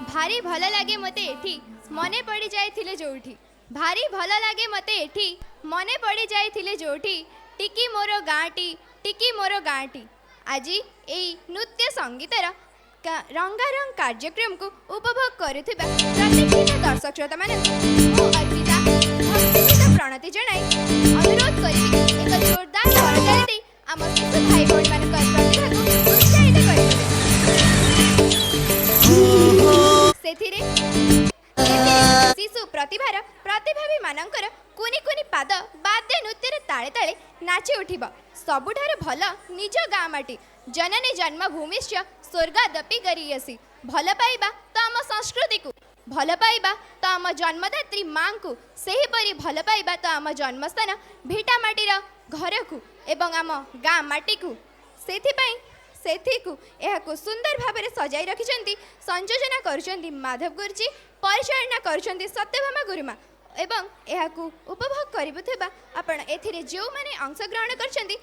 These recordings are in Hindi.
भारी भल लगे मते एठी मने पड़ी जाइथिले जोठी भारी भल लगे मते एठी मने पड़ी जाइथिले जोठी टिकी मोर गाँटी आज एई नृत्य संगीतर रंगारंग कार्यक्रम को उपभोग करुथिबा प्रतिष्ठित दर्शक श्रोता माने मो अर्पिता भक्तिपूर्ण प्रणति जणाई अनुरोध करिबी एक जोरदार करताली दे आम शिशु भाई भौणी मानकर प्रतिभाକୁ उत्साहित करिबे सेथिरे शिशु प्रतिभावी मानकर कुनी कुनी पाद वाद्य नृत्य ताले ताले नाची उठिब सबुठार भल निज गाँ माटी जननी जन्मभूमिश्च स्वर्गादपि गरीयसी भल पाइबा तो आम संस्कृति को भल पाइबा तो आम जन्मदात्री माँ को सेहीपरि भल पाइबा तो आम जन्मस्थान भिटा माटीर घर को एवं आम गाँ माटी को सेथिकु सुंदर भाव में सजाई रखिंट संयोजना करुँच माधव गुरुजी परिचालना करुँच सत्यभामा गुरुमा एवं यह उपभोग करुवा आपण एथिरे जो माने अंशग्रहण करछन्ति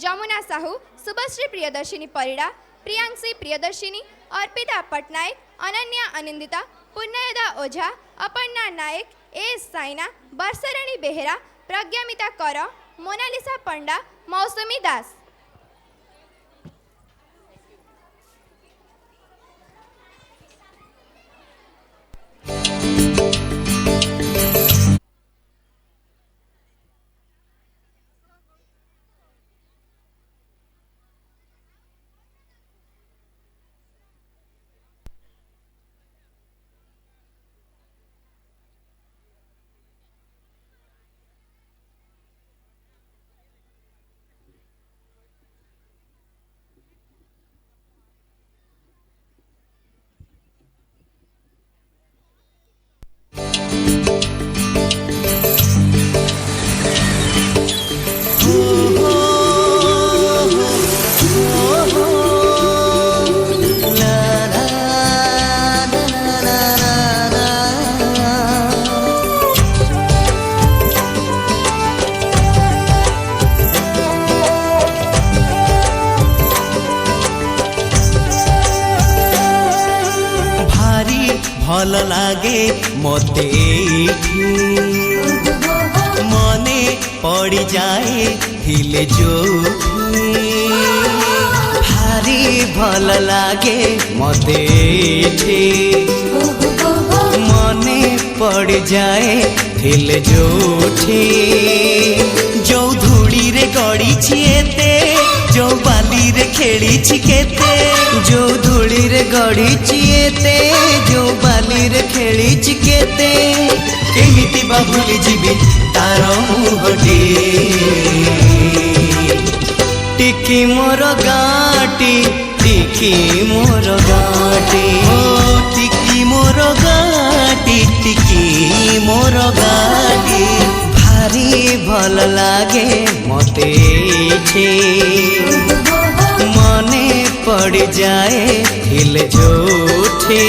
जमुना साहू शुभश्री प्रियदर्शिनी परिड़ा प्रियांशी प्रियदर्शिनी अर्पिता पटनायक अनन्या अनिंदिता पुण्यदा ओझा अपर्णा नायक एस साइना वर्षाराणी बेहेरा प्रज्ञामिता कर मोनालिसा पंडा मौसुमी दास। भल लागे मते मने पड़ी जाए थिले जो भारी भल लागे मते मने पड़ जाए थिले जोठी जो धूड़ी रे गड़ी छिएते जो बाली रे खेली छिकेते जो धूड़ी रे गड़ी छिएते जो बाली रे खेली छिकेते केमिति बा भूली जीवी तार मुहटी टिकी मोर गाटी टिकी मोर गाटी ओ टिकी मोर गाटी टिकी मोर गाटी भारी भल लागे मते मने पड़ जाए हिल जोठे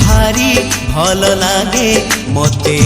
भारी भल लागे मते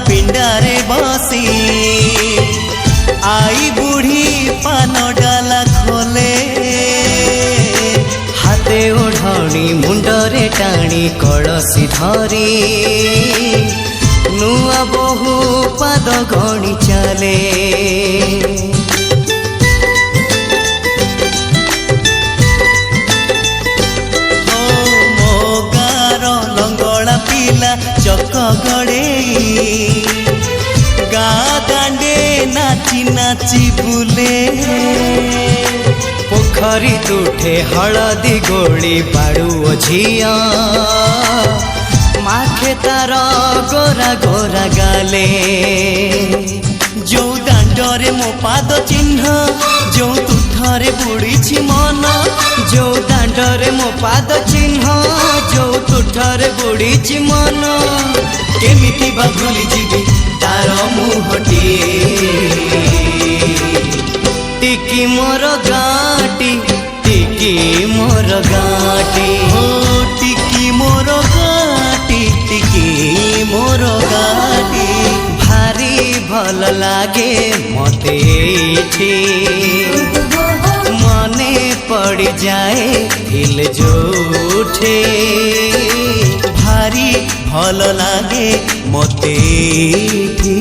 पिंडारे बसी आई बुढ़ी पान डाला खोले हाथे ओढ़णी मुंडरे टाणी कलसी धरी नुआ बहु पाद गणी चले ରଗଡ଼େ ଗା ଦାଣ୍ଡେ ନାଚି ନାଚି ବୁଲେ ପୋଖରୀ ତୁଠେ ହଳଦୀ ଗୋଳି ବାଡ଼ୁଅ ଝିଅ ମାଖେ ତାର ଗୋରା ଗୋରା ଗାଲେ ଯୋଉ ଦାଣ୍ଡରେ ମୋ ପାଦ ଚିହ୍ନ ଯୋଉ ତୁଠରେ ବୁଡ଼ିଛି ମନ ଯୋଉ ଦାଣ୍ଡରେ ମୋ ପାଦ ଚିହ୍ନ ଯୋଉ ତୁଠରେ ବୁଡ଼ିଛି ମନ କେମିତି ବା ଭୁଲି ଯିବି ତାର ମୁହଁଟିଏ ଟିକି ମୋର ଗାଟି ଟିକି ମୋର ଗାଟି ଓ ଟିକି ମୋର ଗାଟି ଟିକି ମୋର ଗାଟି ଭାରି ଭଲ ଲାଗେ ମତେ ଏଠି ମନେ ପଡ଼ିଯାଏ ଦିଲ ଯୋଉଠେ ଭାରି ଭଲ ଲାଗେ ମତେ ଏଠି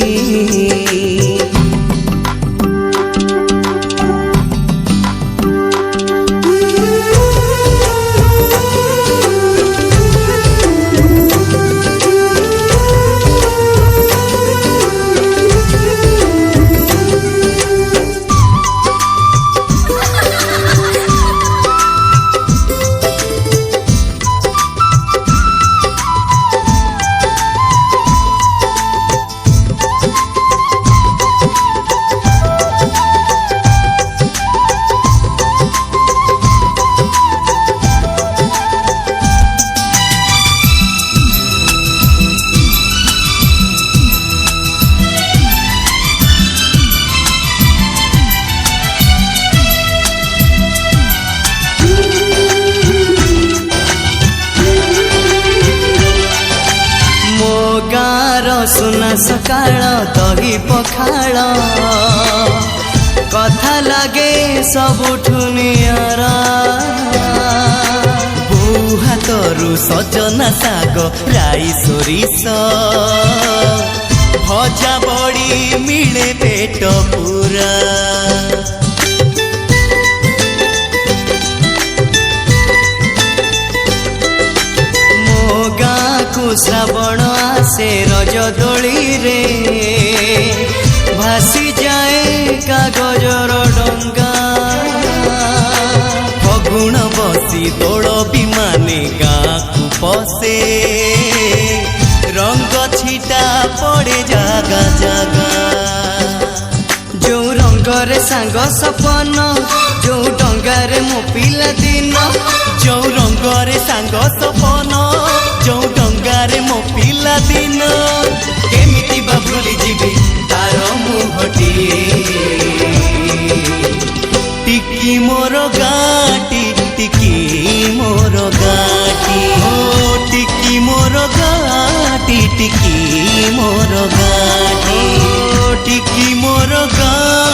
सुना सकाळ दही पखाळ कथा लागे सबुठु नियारा बोउ हातरू सजना साग राई सोरिष भजा बड़ी मिले पेट पूरा श्रावण आसे रज दोली रे भासी जाए कागजर डंगा फगुण बसी दोल विमाने गाँ को पसे रंग छिटा पड़े जागा जागा जो रंगरे सांग सपन जो डंगारे मो पिला दिन जो रंगरे सांग सपन जो डंगारे मो पिला दिन केमिति बा भूली जीवी तार मुहटिए टिकी मोर गाटी टिकी मोर गाटी ओ टिकी मोर गाटी टिकी मोर गाटी ओ टिकी मोर गाटी